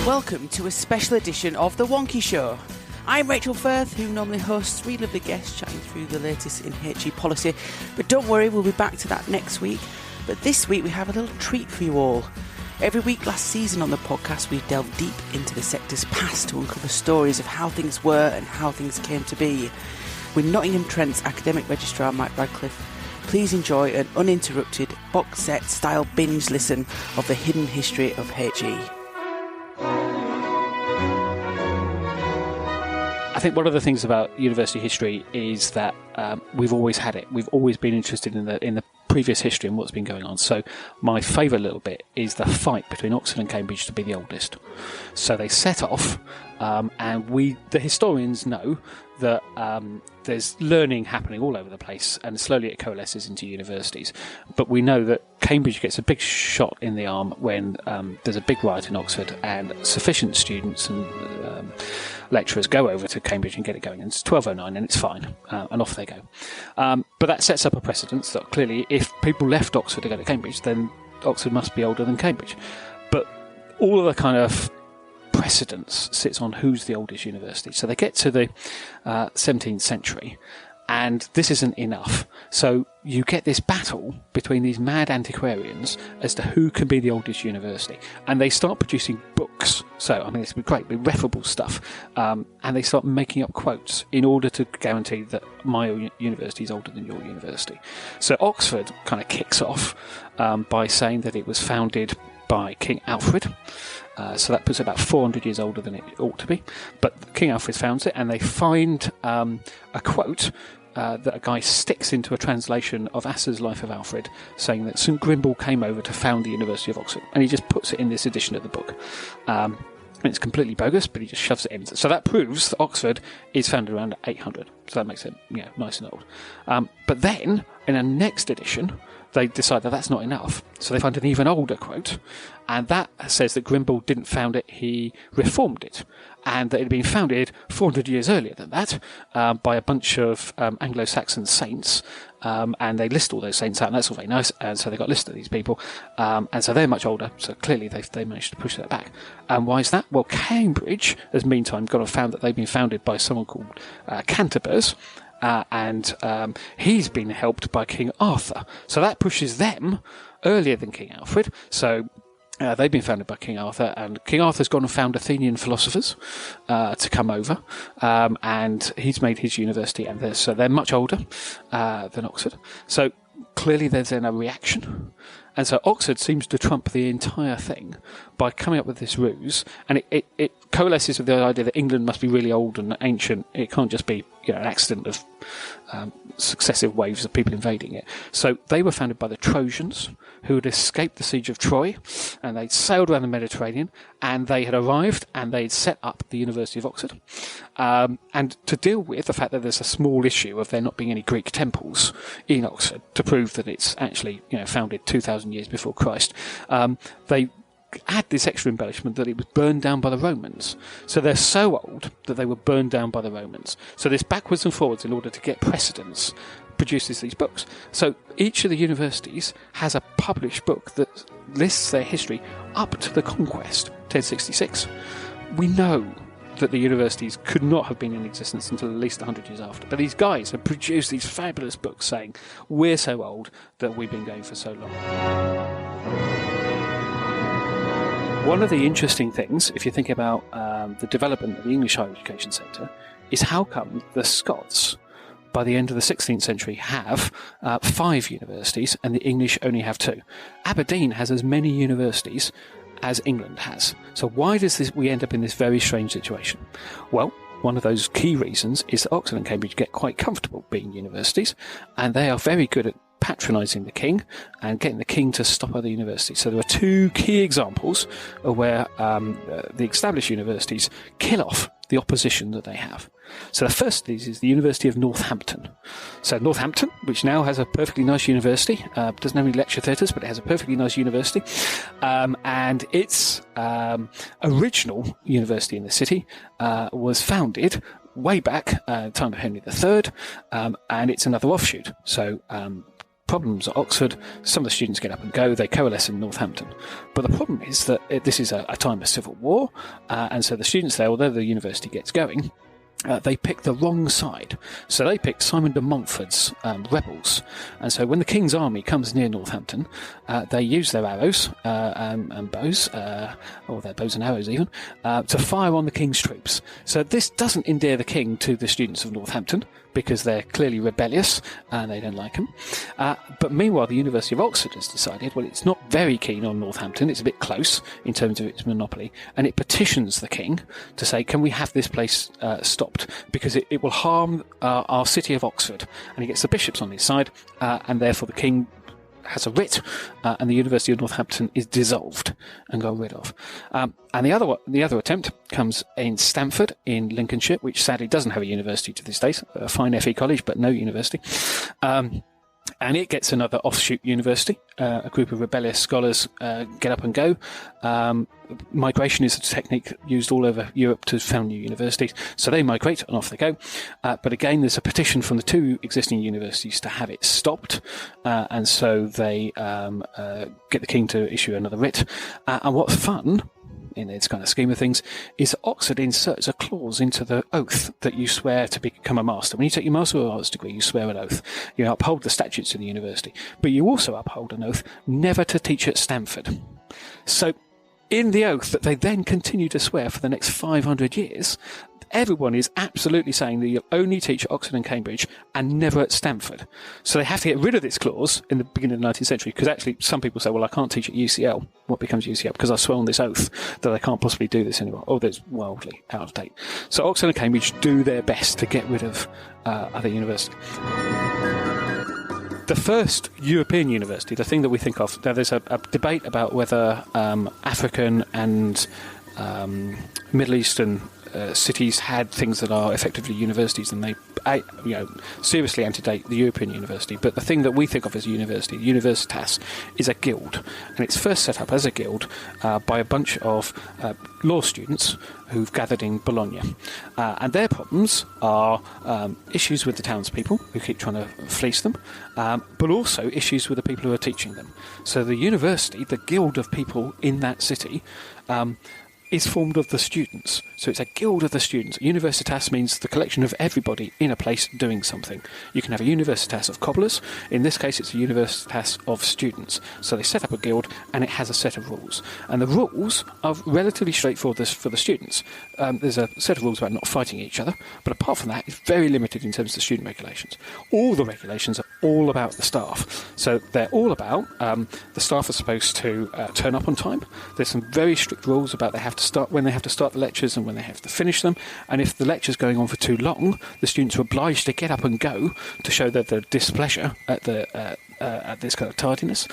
Welcome to a special edition of The Wonkhe Show. I'm Rachel Firth, who normally hosts three lovely guests chatting through the latest in HE policy. But don't worry, we'll be back to that next week. But this week we have a little treat for you all. Every week last season on the podcast we delved deep into the sector's past to uncover stories of how things were and how things came to be. With Nottingham Trent's academic registrar Mike Ratcliffe, please enjoy an uninterrupted box set style binge listen of the hidden history of HE. I think one of the things about university history is that we've always had it. We've always been interested in the previous history and what's been going on. So my favourite little bit is the fight between Oxford and Cambridge to be the oldest. So they set off, and the historians know that there's learning happening all over the place, and slowly it coalesces into universities. But we know that Cambridge gets a big shot in the arm when there's a big riot in Oxford, and sufficient students and lecturers go over to Cambridge and get it going. And it's 1209 and it's fine, and off they go. But that sets up a precedent that clearly if people left Oxford to go to Cambridge, then Oxford must be older than Cambridge. But all of the kind of precedence sits on who's the oldest university. So they get to the 17th century, and this isn't enough. So you get this battle between these mad antiquarians as to who can be the oldest university. And they start producing books. So, I mean, it's great, referable stuff. And they start making up quotes in order to guarantee that my university is older than your university. So Oxford kind of kicks off by saying that it was founded by King Alfred. So that puts it about 400 years older than it ought to be. But King Alfred founds it, and they find a quote that a guy sticks into a translation of Asser's Life of Alfred, saying that St Grimble came over to found the University of Oxford. And he just puts it in this edition of the book. And it's completely bogus, but he just shoves it in. So that proves that Oxford is founded around 800. So that makes it nice and old. But then, in a next edition, they decide that that's not enough. So they find an even older quote, and that says that Grimble didn't found it, he reformed it, and that it had been founded 400 years earlier than that by a bunch of Anglo-Saxon saints, and they list all those saints out, and that's all very nice, and so they got a list of these people, and so they're much older, so clearly they managed to push that back. And why is that? Well, Cambridge has meantime gone and found that they've been founded by someone called Canterbury's, and he's been helped by King Arthur. So that pushes them earlier than King Alfred. So they've been founded by King Arthur, and King Arthur's gone and found Athenian philosophers to come over, and he's made his university, and they're much older than Oxford. So clearly there's then a reaction. And so Oxford seems to trump the entire thing by coming up with this ruse, and it coalesces with the idea that England must be really old and ancient. It can't just be an accident of successive waves of people invading it. So they were founded by the Trojans, who had escaped the siege of Troy, and they'd sailed around the Mediterranean, and they had arrived, and they'd set up the University of Oxford. And to deal with the fact that there's a small issue of there not being any Greek temples in Oxford, to prove that it's actually founded 2,000 years before Christ, they add this extra embellishment that it was burned down by the Romans. So they're so old that they were burned down by the Romans. So this backwards and forwards in order to get precedence produces these books. So each of the universities has a published book that lists their history up to the conquest, 1066. We know that the universities could not have been in existence until at least 100 years after. But these guys have produced these fabulous books saying, we're so old that we've been going for so long. One of the interesting things, if you think about the development of the English higher education sector, is how come the Scots, by the end of the 16th century, have 5 universities and the English only have 2. Aberdeen has as many universities as England has. So why does we end up in this very strange situation? Well, one of those key reasons is that Oxford and Cambridge get quite comfortable being universities, and they are very good at patronising the king and getting the king to stop other universities. So there are 2 key examples of where the established universities kill off the opposition that they have. So the first of these is the University of Northampton. So Northampton, which now has a perfectly nice university, doesn't have any lecture theatres, but it has a perfectly nice university, and its original university in the city was founded way back, time of Henry III, and it's another offshoot. So problems at Oxford. Some of the students get up and go. They coalesce in Northampton. But the problem is that this is a time of civil war, and so the students there, although the university gets going, they pick the wrong side. So they pick Simon de Montfort's rebels. And so when the King's army comes near Northampton, they use their arrows and bows, or their bows and arrows even, to fire on the King's troops. So this doesn't endear the King to the students of Northampton, because they're clearly rebellious and they don't like him. But meanwhile, the University of Oxford has decided, well, it's not very keen on Northampton. It's a bit close in terms of its monopoly. And it petitions the King to say, can we have this place stopped? Because it will harm our city of Oxford. And he gets the bishops on his side, and therefore the King has a writ, and the University of Northampton is dissolved and got rid of. And the other attempt comes in Stamford in Lincolnshire, which sadly doesn't have a university to this day, a fine FE college, but no university. And it gets another offshoot university. A group of rebellious scholars get up and go. Migration is a technique used all over Europe to found new universities. So they migrate and off they go. But again, there's a petition from the two existing universities to have it stopped. And so they get the King to issue another writ. And what's fun in its kind of scheme of things, is Oxford inserts a clause into the oath that you swear to become a master. When you take your Master of Arts degree, you swear an oath. You uphold the statutes of the university, but you also uphold an oath never to teach at Stamford. So, in the oath that they then continue to swear for the next 500 years, everyone is absolutely saying that you'll only teach at Oxford and Cambridge and never at Stamford. So they have to get rid of this clause in the beginning of the 19th century, because actually some people say, well, I can't teach at UCL. What becomes UCL? Because I swear on this oath that I can't possibly do this anymore. Oh, that's wildly out of date. So Oxford and Cambridge do their best to get rid of other universities. The first European university, the thing that we think of, now there's a debate about whether African and Middle Eastern cities had things that are effectively universities, and they seriously antedate the European university. But the thing that we think of as a university, the Universitas, is a guild, and it's first set up as a guild by a bunch of law students who've gathered in Bologna, and their problems are issues with the townspeople who keep trying to fleece them, but also issues with the people who are teaching them. So the university, the guild of people in that city, is formed of the students. So it's a guild of the students. Universitas means the collection of everybody in a place doing something. You can have a Universitas of cobblers. In this case, it's a Universitas of students. So they set up a guild, and it has a set of rules. And the rules are relatively straightforward for the students. There's a set of rules about not fighting each other, but apart from that, it's very limited in terms of the student regulations. All the regulations are all about the staff. So they're all about the staff are supposed to turn up on time. There's some very strict rules about when they have to start the lectures and when they have to finish them. And if the lecture's going on for too long, the students are obliged to get up and go to show their displeasure at this kind of tardiness.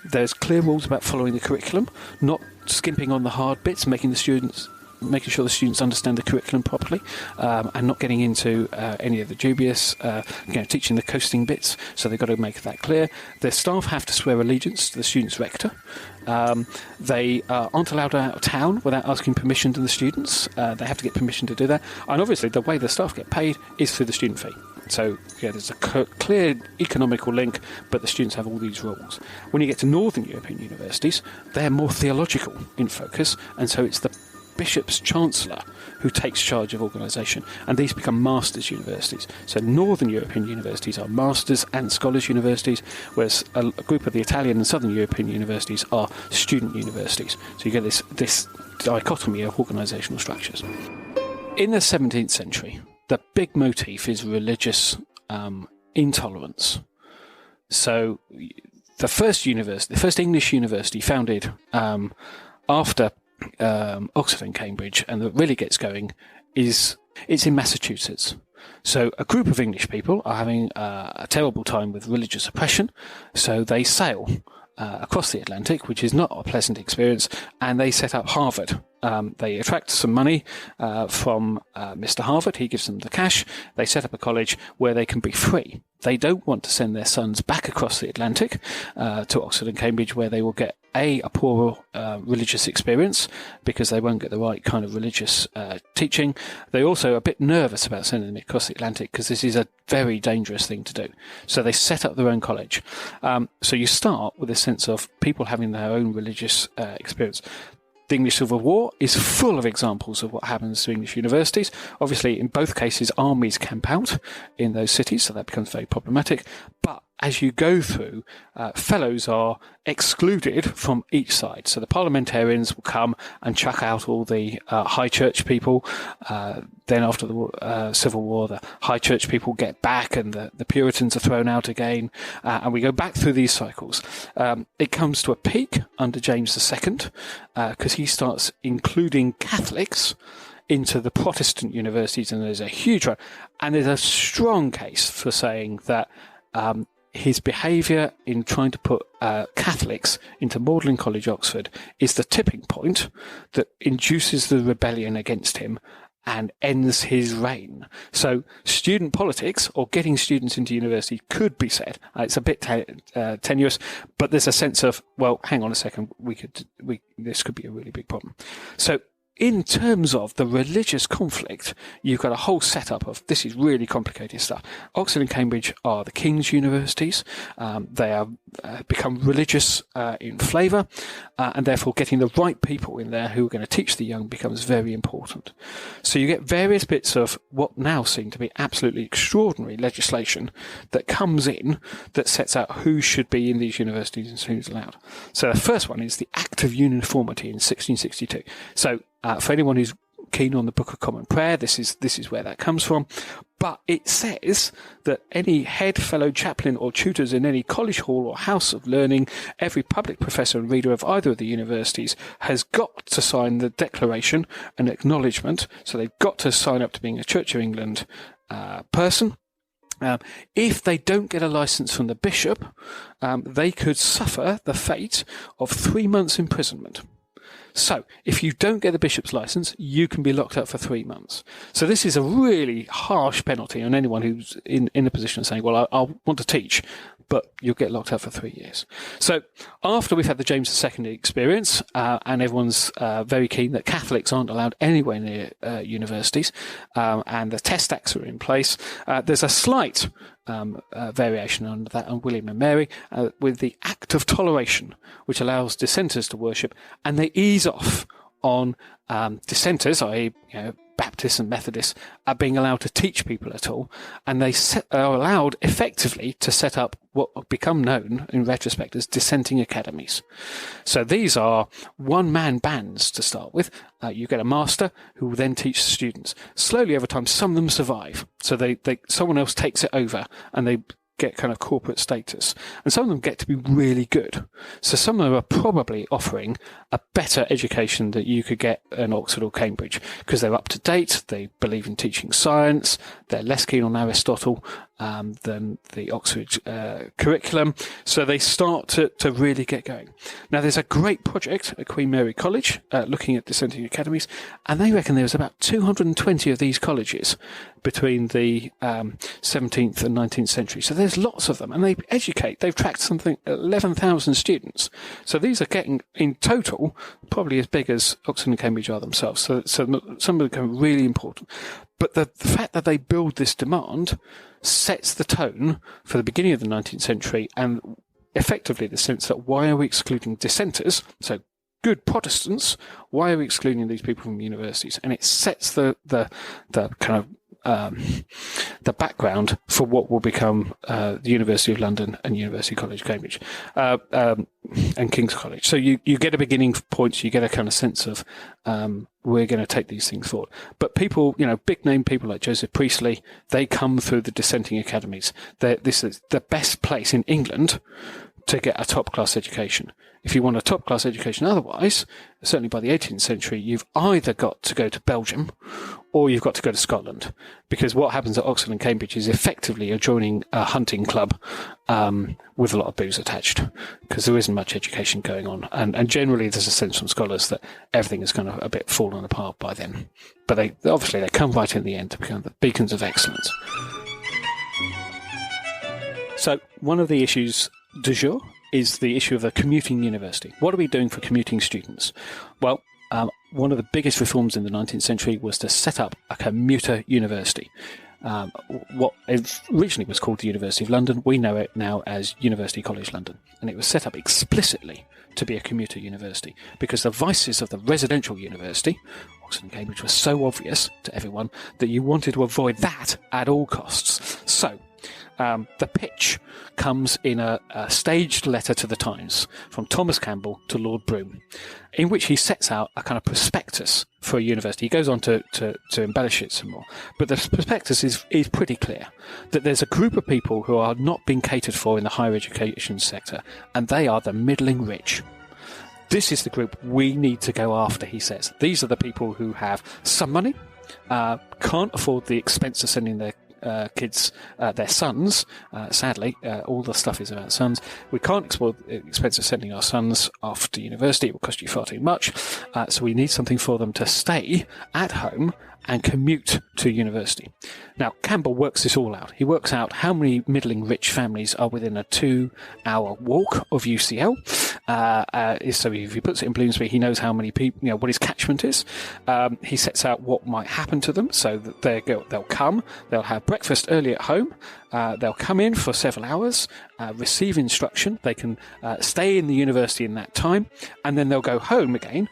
There's clear rules about following the curriculum, not skimping on the hard bits, making sure the students understand the curriculum properly, and not getting into any of the dubious, teaching the coasting bits. So they've got to make that clear. Their staff have to swear allegiance to the student's rector. They aren't allowed out of town without asking permission to the students. They have to get permission to do that. And obviously the way the staff get paid is through the student fee. So there's a clear economical link, but the students have all these rules. When you get to Northern European universities, they're more theological in focus, and so it's the Bishop's Chancellor who takes charge of organisation, and these become masters universities. So Northern European universities are masters and scholars universities, whereas a group of the Italian and Southern European universities are student universities. So you get this dichotomy of organisational structures. In the 17th century, the big motif is religious intolerance. So the first English university founded after Oxford and Cambridge, and that really gets going, it's in Massachusetts. So a group of English people are having a terrible time with religious oppression, so they sail across the Atlantic, which is not a pleasant experience, and they set up Harvard. They attract some money from Mr. Harvard. He gives them the cash. They set up a college where they can be free. They don't want to send their sons back across the Atlantic to Oxford and Cambridge, where they will get a poor religious experience because they won't get the right kind of religious teaching. They're also a bit nervous about sending them across the Atlantic because this is a very dangerous thing to do. So they set up their own college. So you start with a sense of people having their own religious experience. The English Civil War is full of examples of what happens to English universities. Obviously, in both cases, armies camp out in those cities, so that becomes very problematic. But as you go through, fellows are excluded from each side. So the parliamentarians will come and chuck out all the high church people. Then after the Civil War, the high church people get back and the Puritans are thrown out again. And we go back through these cycles. It comes to a peak under James II because he starts including Catholics into the Protestant universities, and there's a huge one. And there's a strong case for saying that his behaviour in trying to put Catholics into Magdalen College, Oxford, is the tipping point that induces the rebellion against him and ends his reign. So student politics, or getting students into university, could be said. It's a bit tenuous, but there's a sense of, well, hang on a second, this could be a really big problem. So in terms of the religious conflict, you've got a whole setup of this is really complicated stuff. Oxford and Cambridge are the king's universities. They are become religious in flavour, and therefore getting the right people in there who are going to teach the young becomes very important. So you get various bits of what now seem to be absolutely extraordinary legislation that comes in that sets out who should be in these universities and who's allowed. So the first one is the Act of Uniformity in 1662. So for anyone who's keen on the Book of Common Prayer, this is where that comes from. But it says that any head, fellow, chaplain or tutors in any college, hall or house of learning, every public professor and reader of either of the universities has got to sign the declaration and acknowledgement. So they've got to sign up to being a Church of England person. If they don't get a licence from the bishop, they could suffer the fate of 3 months' imprisonment. So, if you don't get the bishop's licence, you can be locked up for 3 months. So this is a really harsh penalty on anyone who's in a position of saying, well, I want to teach, but you'll get locked up for 3 years. So, after we've had the James II experience, and everyone's very keen that Catholics aren't allowed anywhere near universities, and the Test Acts are in place, there's a slight variation on that on William and Mary with the Act of Toleration, which allows dissenters to worship, and they ease off on dissenters, i.e., Baptists and Methodists, are being allowed to teach people at all, and they are allowed effectively to set up what become known in retrospect as dissenting academies. So these are one-man bands to start with. You get a master who will then teach the students. Slowly over time, some of them survive. So someone else takes it over and they get kind of corporate status. And some of them get to be really good. So some of them are probably offering a better education that you could get in Oxford or Cambridge because they're up to date, they believe in teaching science, they're less keen on Aristotle than the Oxford curriculum. So they start to really get going. Now, there's a great project at Queen Mary College looking at dissenting academies, and they reckon there's about 220 of these colleges between the 17th and 19th century. So there's lots of them, and they've tracked something 11,000 students. So these are getting, in total, probably as big as Oxford and Cambridge are themselves. So some of them become really important. But the fact that they build this demand sets the tone for the beginning of the 19th century, and effectively the sense that why are we excluding dissenters? So good Protestants, why are we excluding these people from universities? And it sets the kind of the background for what will become the University of London and University College Cambridge and King's College. So you get a beginning point, you get a kind of sense of we're going to take these things forward. But people, big name people like Joseph Priestley, they come through the dissenting academies. This is the best place in England to get a top-class education. If you want a top-class education otherwise, certainly by the 18th century, you've either got to go to Belgium or you've got to go to Scotland. Because what happens at Oxford and Cambridge is effectively you're joining a hunting club with a lot of booze attached, because there isn't much education going on. And generally there's a sense from scholars that everything is kind of a bit fallen apart by then. But they come right in the end to become the beacons of excellence. So one of the issues du jour is the issue of a commuting university. What are we doing for commuting students? Well, one of the biggest reforms in the 19th century was to set up a commuter university. What originally was called the University of London, we know it now as University College London. And it was set up explicitly to be a commuter university because the vices of the residential university, Oxford and Cambridge, were so obvious to everyone that you wanted to avoid that at all costs. So, the pitch comes in a staged letter to the Times from Thomas Campbell to Lord Brougham, in which he sets out a kind of prospectus for a university. He goes on to embellish it some more. But the prospectus is pretty clear, that there's a group of people who are not being catered for in the higher education sector, and they are the middling rich. This is the group we need to go after, he says. These are the people who have some money, can't afford the expense of sending their kids, their sons. Sadly, all the stuff is about sons. We can't explore the expense of sending our sons off to university. It will cost you far too much. So we need something for them to stay at home and commute to university. Now, Campbell works this all out. He works out how many middling rich families are within a 2-hour walk of UCL. So if he puts it in Bloomsbury, he knows how many people, what his catchment is. He sets out what might happen to them, so that they'll come, they'll have breakfast early at home, they'll come in for several hours, receive instruction, they can stay in the university in that time, and then they'll go home again,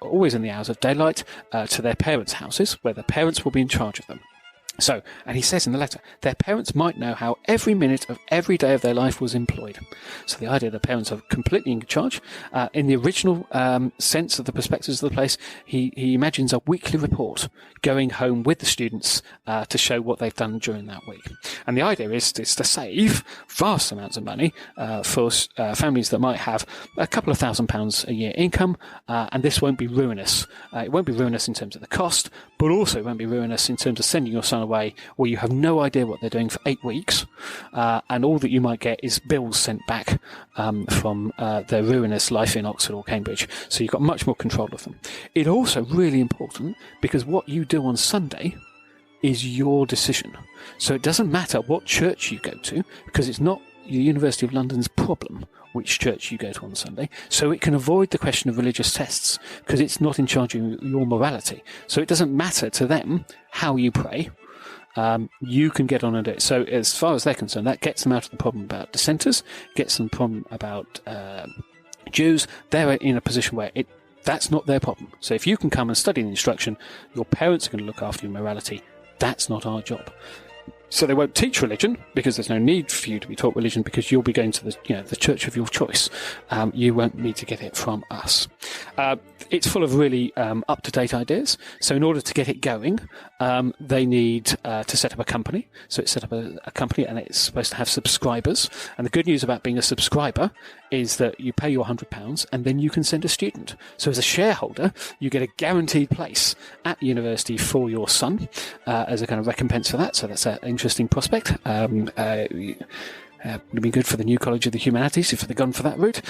always in the hours of daylight, to their parents' houses, where the parents will be in charge of them. So, and he says in the letter, their parents might know how every minute of every day of their life was employed. So the idea that parents are completely in charge. In the original sense of the prospectus of the place, he imagines a weekly report going home with the students to show what they've done during that week. And the idea is to save vast amounts of money for families that might have a couple of £1,000 a year income, and this won't be ruinous. It won't be ruinous in terms of the cost, but also it won't be ruinous in terms of sending your son away where you have no idea what they're doing for 8 weeks, and all that you might get is bills sent back from their ruinous life in Oxford or Cambridge. So you've got much more control of them. It's also really important because what you do on Sunday is your decision. So it doesn't matter what church you go to, because it's not the University of London's problem which church you go to on Sunday. So it can avoid the question of religious tests because it's not in charge of your morality. So it doesn't matter to them how you pray. You can get on and do it. So as far as they're concerned, that gets them out of the problem about dissenters, gets them the problem about Jews. They're in a position where that's not their problem. So if you can come and study the instruction, your parents are going to look after your morality. That's not our job. So they won't teach religion because there's no need for you to be taught religion because you'll be going to the church of your choice. You won't need to get it from us. It's full of really up-to-date ideas. So in order to get it going, they need to set up a company. So it's set up a company and it's supposed to have subscribers. And the good news about being a subscriber is that you pay your £100 and then you can send a student. So as a shareholder, you get a guaranteed place at the university for your son as a kind of recompense for that. So that's an interesting prospect. Would have been good for the new College of the Humanities if they'd gone for that route.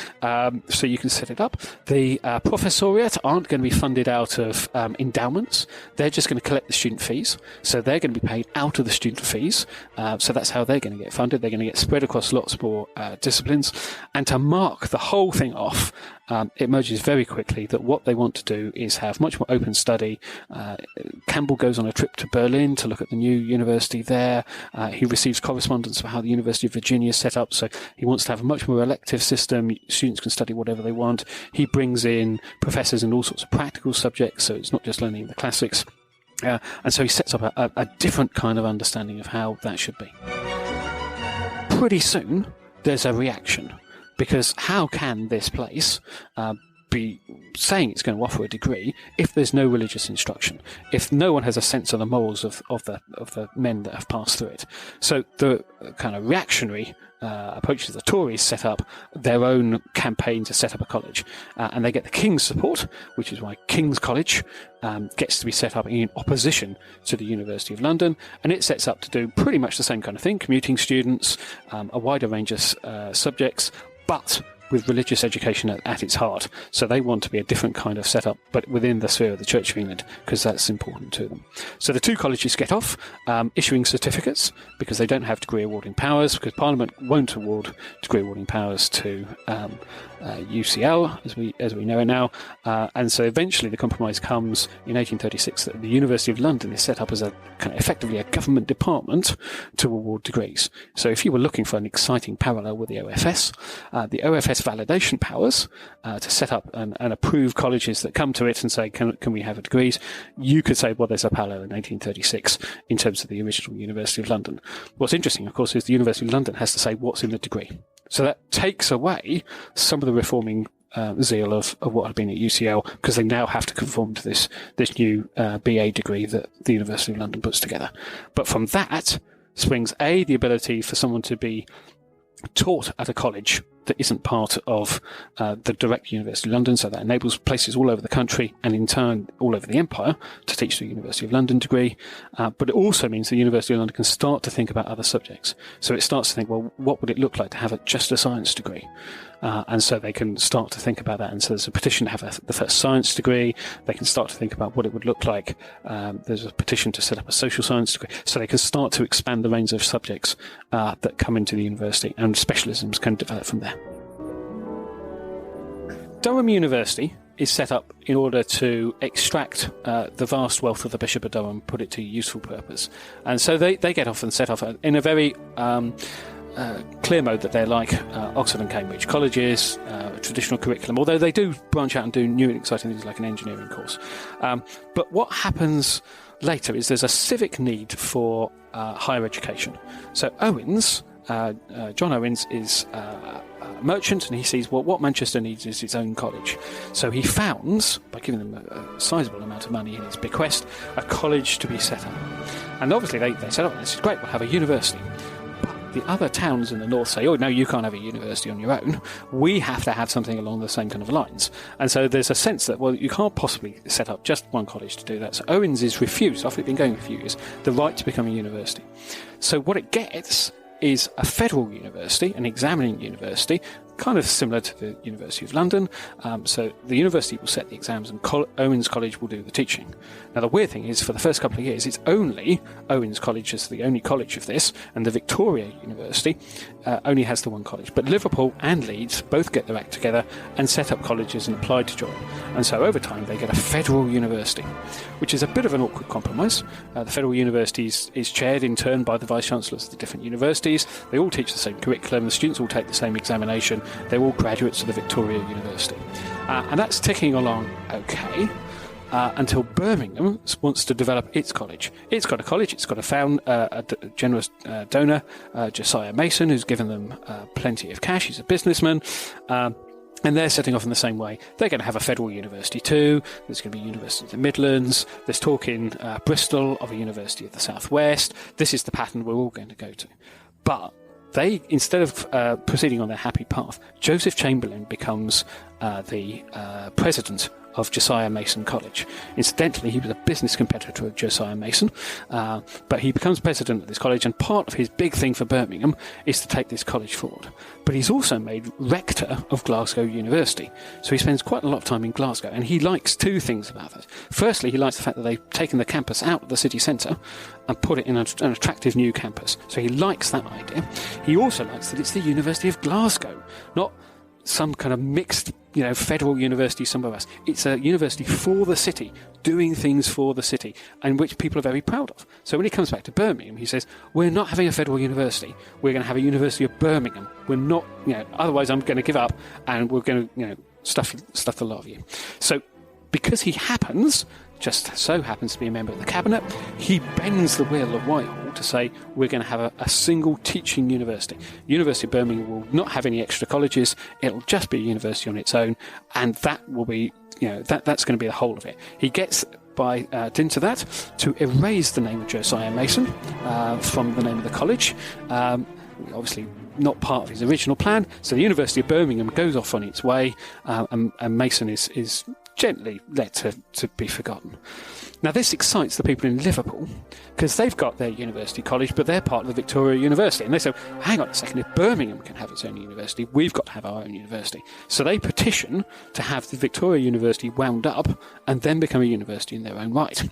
So you can set it up. The professoriate aren't going to be funded out of endowments. They're just going to collect the student fees. So they're going to be paid out of the student fees. So that's how they're going to get funded. They're going to get spread across lots more disciplines. And to mark the whole thing off, it emerges very quickly that what they want to do is have much more open study. Campbell goes on a trip to Berlin to look at the new university there. He receives correspondence for how the University of Virginia is set up, so he wants to have a much more elective system. Students can study whatever they want. He brings in professors in all sorts of practical subjects, so it's not just learning the classics. And so he sets up a different kind of understanding of how that should be. Pretty soon, there's a reaction. Because how can this place be saying it's going to offer a degree if there's no religious instruction, if no one has a sense of the morals of the men that have passed through it? So the kind of reactionary approach to the Tories set up their own campaign to set up a college, and they get the King's support, which is why King's College gets to be set up in opposition to the University of London, and it sets up to do pretty much the same kind of thing, commuting students, a wider range of subjects, but with religious education at its heart. So they want to be a different kind of setup, but within the sphere of the Church of England, because that's important to them. So the two colleges get off issuing certificates, because they don't have degree awarding powers, because Parliament won't award degree awarding powers to UCL, as we know it now. And so eventually the compromise comes in 1836 that the University of London is set up as a kind of effectively a government department to award degrees. So if you were looking for an exciting parallel with the OFS validation powers to set up and approve colleges that come to it and say, can we have degrees, you could say, well, there's a parallel in 1836 in terms of the original University of London. What's interesting, of course, is the University of London has to say what's in the degree. So that takes away some of the reforming zeal of what had been at UCL, because they now have to conform to this new BA degree that the University of London puts together. But from that springs the ability for someone to be taught at a college that isn't part of the direct University of London, so that enables places all over the country and in turn all over the empire to teach the University of London degree. But it also means the University of London can start to think about other subjects. So it starts to think, well, what would it look like to have just a science degree? And so they can start to think about that. And so there's a petition to have the first science degree. They can start to think about what it would look like. There's a petition to set up a social science degree. So they can start to expand the range of subjects that come into the university, and specialisms can develop from there. Durham University is set up in order to extract the vast wealth of the Bishop of Durham, put it to useful purpose. And so they get off and set off in a very clear mode that they're like Oxford and Cambridge colleges, a traditional curriculum, although they do branch out and do new and exciting things like an engineering course. But what happens later is there's a civic need for higher education. So Owens, John Owens, is a merchant, and he sees, well, what Manchester needs is its own college. So he founds, by giving them a sizable amount of money in his bequest, a college to be set up. And obviously they said, oh, this is great, we'll have a university. The other towns in the north say, oh, no, you can't have a university on your own. We have to have something along the same kind of lines. And so there's a sense that, well, you can't possibly set up just one college to do that. So Owens is refused, after it's been going for a few years, the right to become a university. So what it gets is a federal university, an examining university, kind of similar to the University of London. So the university will set the exams and Owens College will do the teaching. Now the weird thing is, for the first couple of years, it's only Owens College is the only college of this, and the Victoria University only has the one college. But Liverpool and Leeds both get their act together and set up colleges and apply to join. And so over time they get a federal university, which is a bit of an awkward compromise. The federal university is chaired in turn by the vice-chancellors of the different universities. They all teach the same curriculum, the students all take the same examination, they're all graduates of the Victoria University. And that's ticking along okay, until Birmingham wants to develop its college. It's got a college, it's got a generous donor, Josiah Mason, who's given them plenty of cash. He's a businessman. And they're setting off in the same way. They're going to have a federal university too. There's going to be a university of the Midlands. There's talk in Bristol of a university of the Southwest. This is the pattern we're all going to go to. But they, instead of proceeding on their happy path, Joseph Chamberlain becomes the president of Josiah Mason College. Incidentally, he was a business competitor of Josiah Mason, but he becomes president of this college, and part of his big thing for Birmingham is to take this college forward. But he's also made rector of Glasgow University, so he spends quite a lot of time in Glasgow, and he likes two things about that. Firstly, he likes the fact that they've taken the campus out of the city centre and put it in an attractive new campus, so he likes that idea. He also likes that it's the University of Glasgow, not some kind of mixed, federal university somewhere else. It's a university for the city, doing things for the city, and which people are very proud of. So when he comes back to Birmingham, he says, we're not having a federal university. We're going to have a University of Birmingham. We're not, otherwise I'm going to give up and we're going to, stuff the lot of you. So because he just so happens to be a member of the cabinet, he bends the will of Whitehall to say we're going to have a single teaching university. University of Birmingham will not have any extra colleges. It'll just be a university on its own, and that will be, that's going to be the whole of it. He gets by dint of that to erase the name of Josiah Mason from the name of the college. Obviously not part of his original plan. So the University of Birmingham goes off on its way, and Mason is gently led to be forgotten. Now, this excites the people in Liverpool because they've got their university college, but they're part of the Victoria University. And they say, hang on a second, if Birmingham can have its own university, we've got to have our own university. So they petition to have the Victoria University wound up and then become a university in their own right.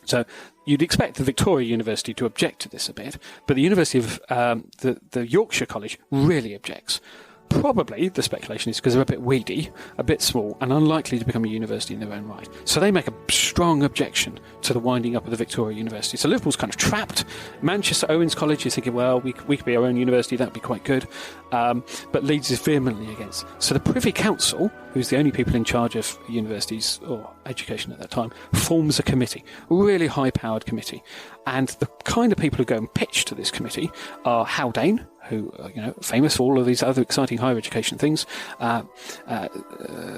So you'd expect the Victoria University to object to this a bit, but the University of the Yorkshire College really objects. Probably, the speculation is because they're a bit weedy, a bit small, and unlikely to become a university in their own right. So they make a strong objection to the winding up of the Victoria University. So Liverpool's kind of trapped. Manchester Owens College is thinking, well, we could be our own university, that would be quite good. But Leeds is vehemently against. So the Privy Council, who's the only people in charge of universities or education at that time, forms a committee, a really high-powered committee. And the kind of people who go and pitch to this committee are Haldane, who are, famous for all of these other exciting higher education things,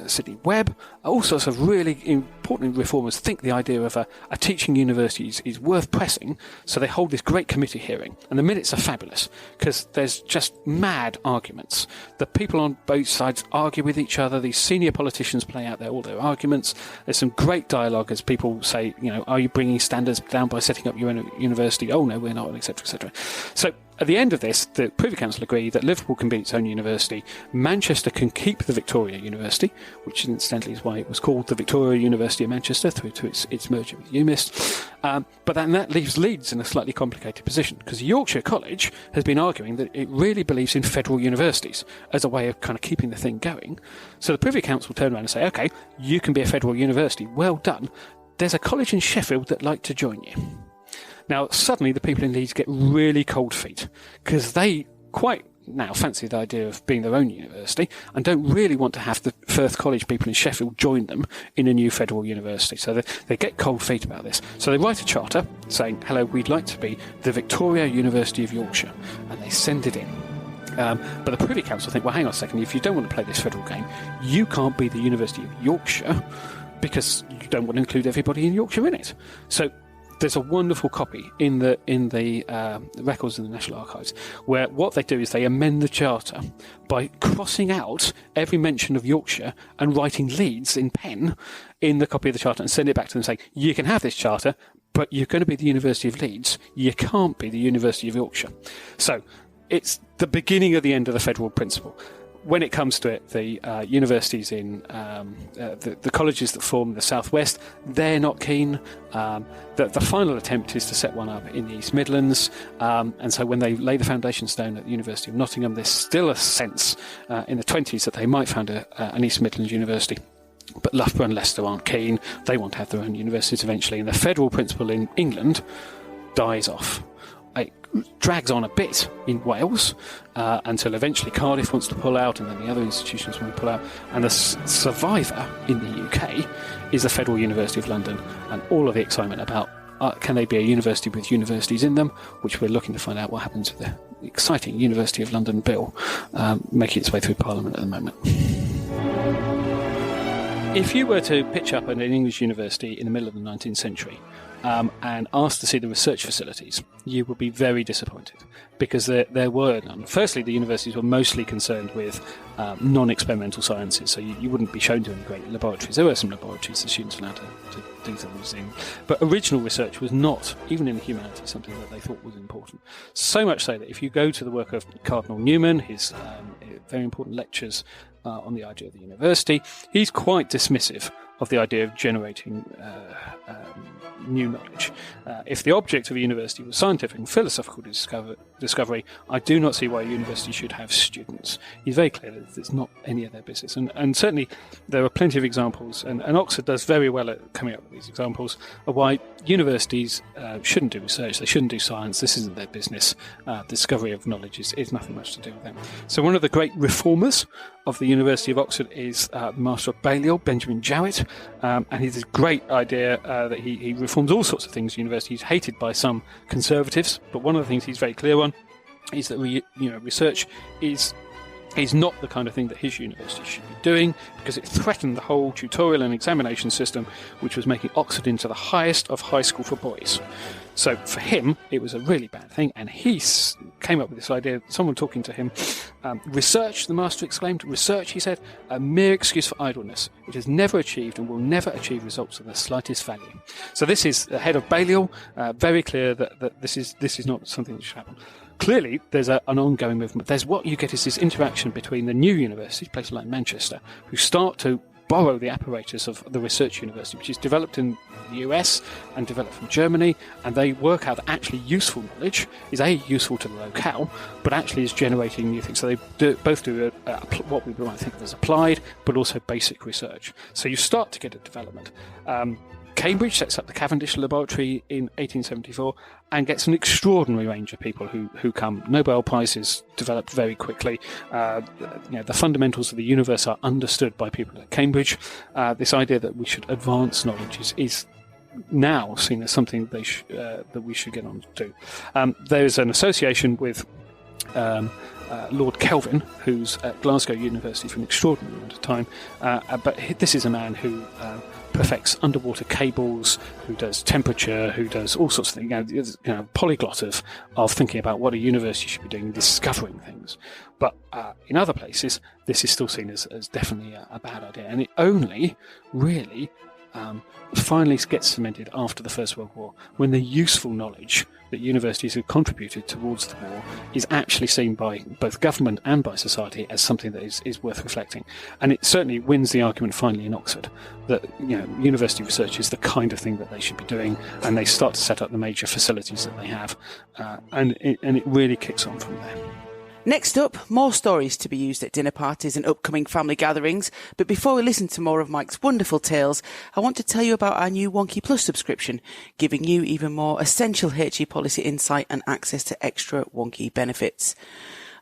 Sidney Webb, all sorts of really important reformers think the idea of a teaching university is worth pressing, so they hold this great committee hearing. And the minutes are fabulous, because there's just mad arguments. The people on both sides argue with each other, these senior politicians play out all their arguments. There's some great dialogue as people say, are you bringing standards down by setting up your own university? Oh no, we're not, etc., etc. So at the end of this, the Privy Council agree that Liverpool can be its own university. Manchester can keep the Victoria University, which incidentally is why it was called the Victoria University of Manchester through to its merger with UMIST. But then that leaves Leeds in a slightly complicated position, because Yorkshire College has been arguing that it really believes in federal universities as a way of kind of keeping the thing going. So the Privy Council turn around and say, OK, you can be a federal university. Well done. There's a college in Sheffield that'd like to join you. Now, suddenly the people in Leeds get really cold feet, because they quite now fancy the idea of being their own university and don't really want to have the Firth College people in Sheffield join them in a new federal university. So they get cold feet about this. So they write a charter saying, hello, we'd like to be the Victoria University of Yorkshire, and they send it in. But the Privy Council think, well, hang on a second, if you don't want to play this federal game, you can't be the University of Yorkshire because you don't want to include everybody in Yorkshire in it. So there's a wonderful copy in the records in the National Archives where what they do is they amend the charter by crossing out every mention of Yorkshire and writing Leeds in pen in the copy of the charter and send it back to them saying, you can have this charter, but you're going to be the University of Leeds. You can't be the University of Yorkshire. So it's the beginning of the end of the federal principle. When it comes to it, the universities in the colleges that form the southwest, they're not keen. The final attempt is to set one up in the East Midlands, and so when they lay the foundation stone at the University of Nottingham, there's still a sense in the 20s that they might found an East Midlands university. But Loughborough and Leicester aren't keen. They want to have their own universities eventually, and the federal principle in England dies off. It drags on a bit in Wales until eventually Cardiff wants to pull out, and then the other institutions want to pull out. And the survivor in the UK is the Federal University of London, and all of the excitement about can they be a university with universities in them, which we're looking to find out what happens with the exciting University of London bill making its way through Parliament at the moment. If you were to pitch up at an English university in the middle of the 19th century and asked to see the research facilities, you would be very disappointed, because there were none. Firstly, the universities were mostly concerned with non-experimental sciences, so you wouldn't be shown to any great laboratories. There were some laboratories the students were allowed to do things in, but original research was not, even in the humanities, something that they thought was important. So much so that if you go to the work of Cardinal Newman, his very important lectures on the idea of the university, he's quite dismissive of the idea of generating new knowledge. If the object of a university was scientific and philosophical discovery, I do not see why a university should have students. He's very clear that it's not any of their business. And certainly there are plenty of examples, and Oxford does very well at coming up with these examples of why universities shouldn't do research, they shouldn't do science, this isn't their business. Discovery of knowledge is nothing much to do with them. So one of the great reformers of the University of Oxford is the Master of Balliol, Benjamin Jowett, and he has a great idea that he reforms all sorts of things at university. He's hated by some conservatives, but one of the things he's very clear on is that research is is not the kind of thing that his university should be doing, because it threatened the whole tutorial and examination system, which was making Oxford into the highest of high school for boys. So for him, it was a really bad thing, and he came up with this idea, someone talking to him, research, the master exclaimed, research, he said, a mere excuse for idleness. It has never achieved and will never achieve results of the slightest value. So this is the head of Balliol, very clear that this is not something that should happen. Clearly, there's an ongoing movement. There's what you get is this interaction between the new universities, places like Manchester, who start to borrow the apparatus of the research university, which is developed in the US and developed from Germany, and they work out that actually useful knowledge is useful to the locale, but actually is generating new things. So they both do what we might think of as applied, but also basic research. So you start to get a development. Cambridge sets up the Cavendish Laboratory in 1874 and gets an extraordinary range of people who come. Nobel Prizes developed very quickly. The fundamentals of the universe are understood by people at Cambridge. This idea that we should advance knowledge is now seen as something that we should get on to do. There's an association with Lord Kelvin, who's at Glasgow University for an extraordinary amount of time, but this is a man who perfects underwater cables, who does temperature, who does all sorts of things, polyglot of thinking about what a university should be doing, discovering things. But in other places, this is still seen as definitely a bad idea, and it only really finally gets cemented after the First World War, when the useful knowledge that universities have contributed towards the war is actually seen by both government and by society as something that is worth reflecting. And it certainly wins the argument finally in Oxford that university research is the kind of thing that they should be doing, and they start to set up the major facilities that they have, and it really kicks on from there. Next up, more stories to be used at dinner parties and upcoming family gatherings. But before we listen to more of Mike's wonderful tales, I want to tell you about our new Wonkhe Plus subscription, giving you even more essential HE policy insight and access to extra Wonkhe benefits.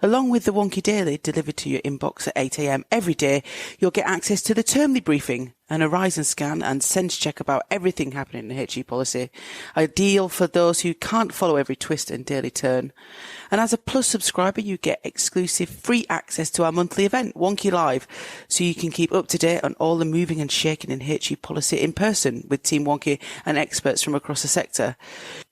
Along with the Wonkhe Daily delivered to your inbox at 8 a.m. every day, you'll get access to the Termly briefing, an horizon scan and sense check about everything happening in HE policy, ideal for those who can't follow every twist and daily turn. And as a Plus subscriber, you get exclusive free access to our monthly event, Wonkhe Live, so you can keep up to date on all the moving and shaking in HE policy in person with Team Wonkhe and experts from across the sector.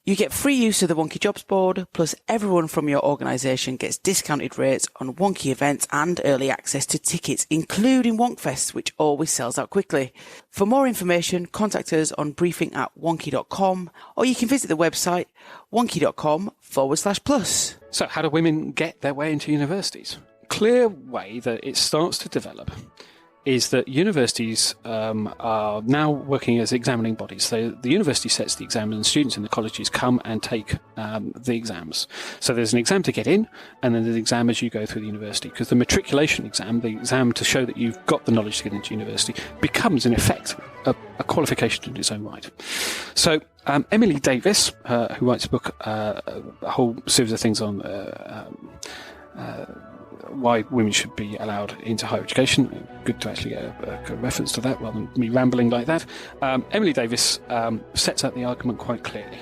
You get free use of the Wonkhe Jobs Board, plus everyone from your organisation gets discounted rates on Wonkhe events and early access to tickets, including Wonkfest, which always sells out quickly. For more information, contact us on briefing@wonkhe.com, or you can visit the website wonkhe.com/plus. So how do women get their way into universities? Clear way that it starts to develop is that universities are now working as examining bodies. So the university sets the exam, and students in the colleges come and take the exams. So there's an exam to get in, and then there's an exam as you go through the university, because the matriculation exam, the exam to show that you've got the knowledge to get into university, becomes in effect a qualification in its own right. So Emily Davis, who writes a book, a whole series of things on why women should be allowed into higher education. Good to actually get a reference to that rather than me rambling like that. Emily Davis sets out the argument quite clearly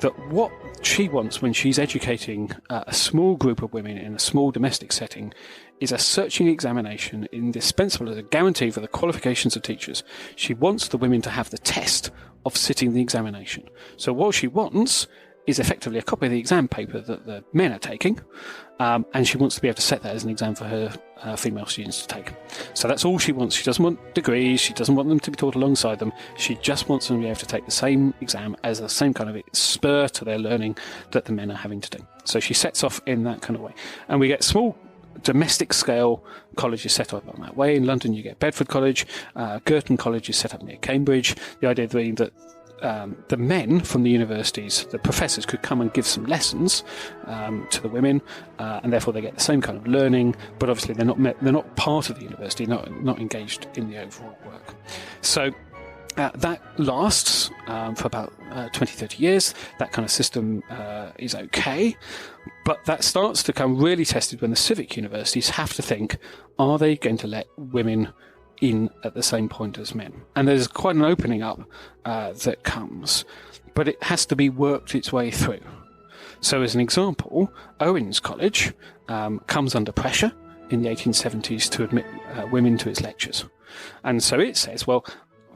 that what she wants when she's educating a small group of women in a small domestic setting is a searching examination indispensable as a guarantee for the qualifications of teachers. She wants the women to have the test of sitting the examination. So what she wants is effectively a copy of the exam paper that the men are taking, and she wants to be able to set that as an exam for her female students to take. So that's all she wants. She doesn't want degrees, she doesn't want them to be taught alongside them, she just wants them to be able to take the same exam as the same kind of spur to their learning that the men are having to do. So she sets off in that kind of way. And we get small domestic scale colleges set up that way. In London you get Bedford College, Girton College is set up near Cambridge. The idea being that the men from the universities, the professors, could come and give some lessons to the women, and therefore they get the same kind of learning. But obviously they're not part of the university, not engaged in the overall work. So that lasts for about 20-30 years. That kind of system is okay, but that starts to become really tested when the civic universities have to think: are they going to let women in at the same point as men? And there's quite an opening up that comes, but it has to be worked its way through. So as an example, Owens College comes under pressure in the 1870s to admit women to its lectures. And so it says, well,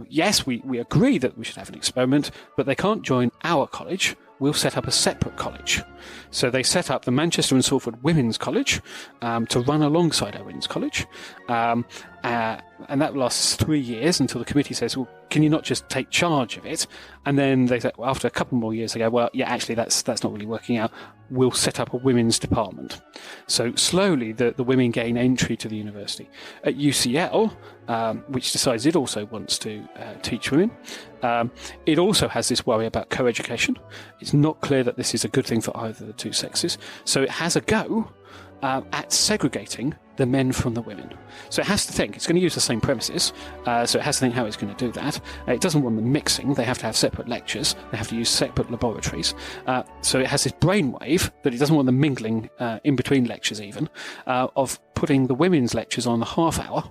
yes, we agree that we should have an experiment, but they can't join our college. We'll set up a separate college. So they set up the Manchester and Salford Women's College to run alongside our Women's College. And that lasts 3 years until the committee says, well, can you not just take charge of it? And then they say, well, after a couple more years, they go, well, yeah, actually, that's not really working out. We'll set up a women's department. So slowly, the women gain entry to the university. At UCL, which decides it also wants to teach women, it also has this worry about co-education. It's not clear that this is a good thing for either of the two sexes. So it has a go at segregating the men from the women. So it has to think, it's going to use the same premises, so it has to think how it's going to do that. It doesn't want them mixing, they have to have separate lectures, they have to use separate laboratories. So it has this brainwave that it doesn't want them mingling in between lectures even, of putting the women's lectures on the half hour,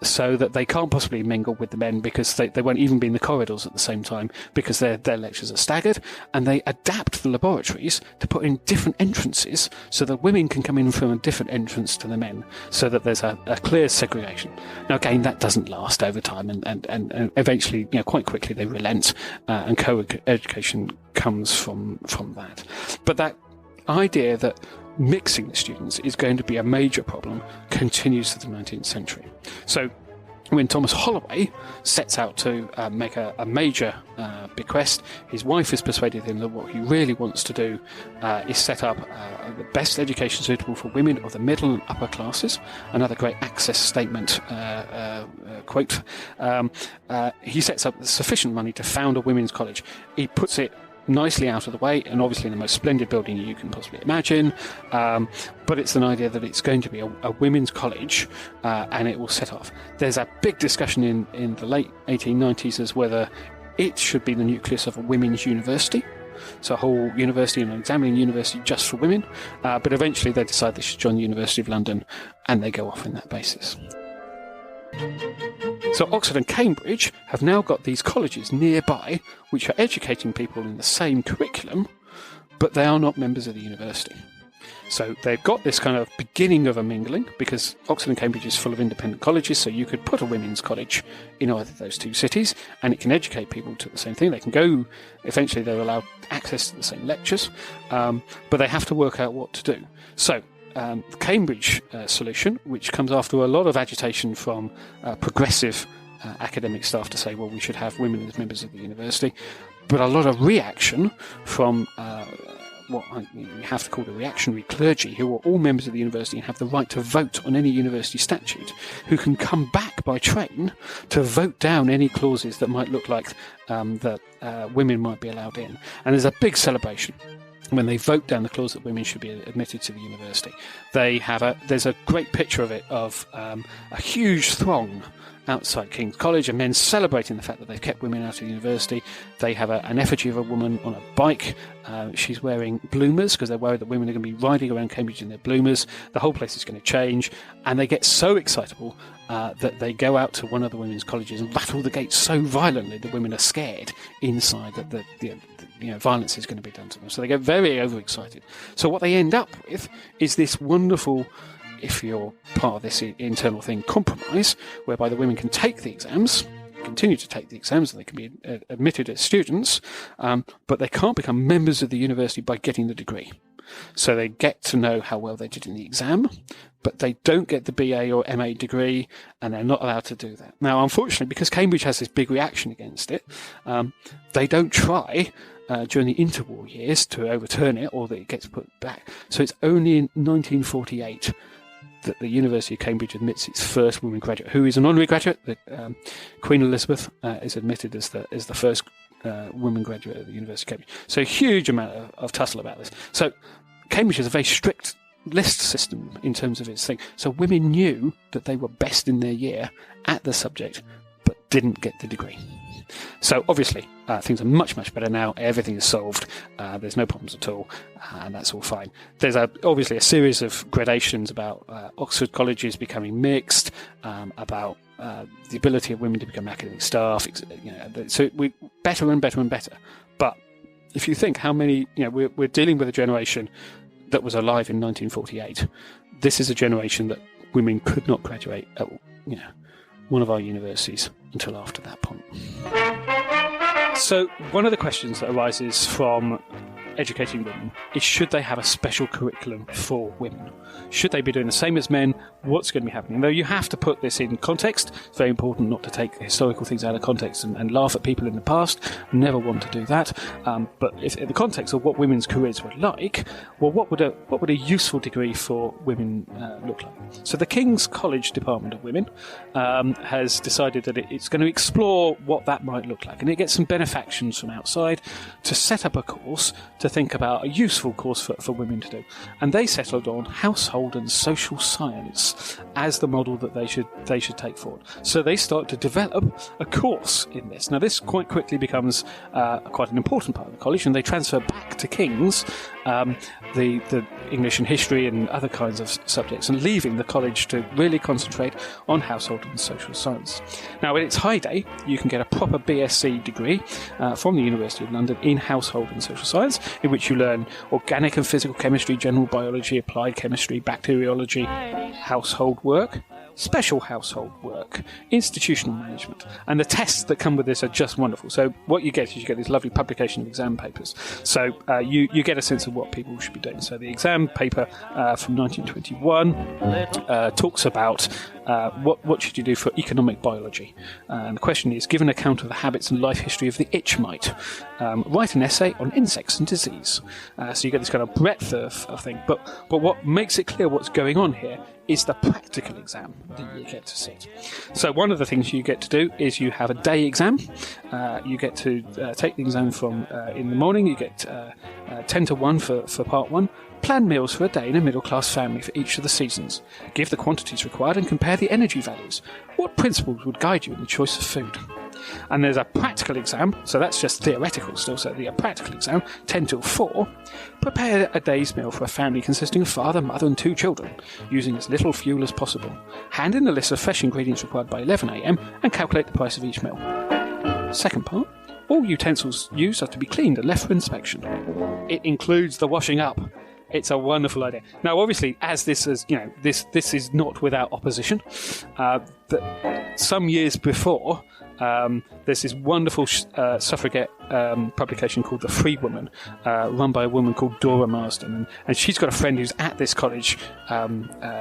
so that they can't possibly mingle with the men because they won't even be in the corridors at the same time because their lectures are staggered, and they adapt the laboratories to put in different entrances so that women can come in from a different entrance to the men, so that there's a clear segregation. Now again, that doesn't last over time, and eventually, quite quickly they relent, and co-education comes from that. But that idea that mixing the students is going to be a major problem continues to the 19th century. So when Thomas Holloway sets out to make a major bequest, his wife has persuaded him that what he really wants to do is set up the best education suitable for women of the middle and upper classes. Another great Access statement quote. He sets up sufficient money to found a women's college. He puts it nicely out of the way, and obviously in the most splendid building you can possibly imagine, but it's an idea that it's going to be a women's college, and it will set off. There's a big discussion in the late 1890s as whether it should be the nucleus of a women's university, so a whole university, an examining university just for women, but eventually they decide they should join the University of London, and they go off on that basis. So Oxford and Cambridge have now got these colleges nearby which are educating people in the same curriculum, but they are not members of the university. So they've got this kind of beginning of a mingling, because Oxford and Cambridge is full of independent colleges, so you could put a women's college in either of those two cities, and it can educate people to the same thing. They can go, eventually they're allowed access to the same lectures, but they have to work out what to do. So the Cambridge solution, which comes after a lot of agitation from progressive academic staff to say, well, we should have women as members of the university, but a lot of reaction from what you have to call the reactionary clergy, who are all members of the university and have the right to vote on any university statute, who can come back by train to vote down any clauses that might look like that women might be allowed in. And there's a big celebration when they vote down the clause that women should be admitted to the university. There's a great picture of it, of a huge throng outside King's College, and men celebrating the fact that they've kept women out of the university. They have an effigy of a woman on a bike. She's wearing bloomers because they're worried that women are going to be riding around Cambridge in their bloomers. The whole place is going to change, and they get so excitable that they go out to one of the women's colleges and rattle the gates so violently that women are scared inside that the violence is going to be done to them. So they get very overexcited. So what they end up with is this wonderful, if you're part of this internal thing, compromise, whereby the women can take the exams, continue to take the exams, and they can be admitted as students, but they can't become members of the university by getting the degree. So they get to know how well they did in the exam, but they don't get the BA or MA degree, and they're not allowed to do that. Now, unfortunately, because Cambridge has this big reaction against it, they don't try during the interwar years to overturn it, or that it gets put back. So it's only in 1948 that the University of Cambridge admits its first woman graduate, who is an honorary graduate. Queen Elizabeth is admitted as the first woman graduate at the University of Cambridge. So a huge amount of tussle about this. So Cambridge has a very strict list system in terms of its thing. So women knew that they were best in their year at the subject, but didn't get the degree. So obviously things are much, much better now. Everything is solved. There's no problems at all, and that's all fine. There's obviously a series of gradations about Oxford colleges becoming mixed, about the ability of women to become academic staff. So we better and better and better. But if you think how many, we're dealing with a generation that was alive in 1948, this is a generation that women could not graduate at one of our universities until after that point. So one of the questions that arises from educating women is, should they have a special curriculum for women? Should they be doing the same as men? What's going to be happening? Though you have to put this in context. It's very important not to take historical things out of context and laugh at people in the past. Never want to do that. But if in the context of what women's careers were like, well, what would a useful degree for women look like? So the King's College Department of Women has decided that it's going to explore what that might look like, and it gets some benefactions from outside to set up a course to think about a useful course for women to do. And they settled on household and social science as the model that they should take forward. So they start to develop a course in this. Now this quite quickly becomes quite an important part of the college, and they transfer back to King's the English and history and other kinds of subjects, and leaving the college to really concentrate on household and social science. Now in its heyday, you can get a proper BSc degree from the University of London in household and social science, in which you learn organic and physical chemistry, general biology, applied chemistry, bacteriology, household work, special household work, institutional management, and the tests that come with this are just wonderful. So what you get is you get this lovely publication of exam papers. So you get a sense of what people should be doing. So the exam paper from 1921 talks about what should you do for economic biology. And the question is, give an account of the habits and life history of the itch mite. Write an essay on insects and disease. So you get this kind of breadth of thing. But what makes it clear what's going on here is the practical exam that you get to sit. So one of the things you get to do is you have a day exam. You get to take the exam from in the morning. You get 10 to 1 for part 1. Plan meals for a day in a middle-class family for each of the seasons. Give the quantities required and compare the energy values. What principles would guide you in the choice of food? And there's a practical exam, so that's just theoretical still, so the practical exam, 10 till 4. Prepare a day's meal for a family consisting of father, mother and 2 children, using as little fuel as possible. Hand in a list of fresh ingredients required by 11 a.m. and calculate the price of each meal. Second part, all utensils used are to be cleaned and left for inspection. It includes the washing up. It's a wonderful idea. Now, obviously, as this is, this is not without opposition. Some years before, there's this wonderful suffragette publication called The Free Woman, run by a woman called Dora Marsden, and she's got a friend who's at this college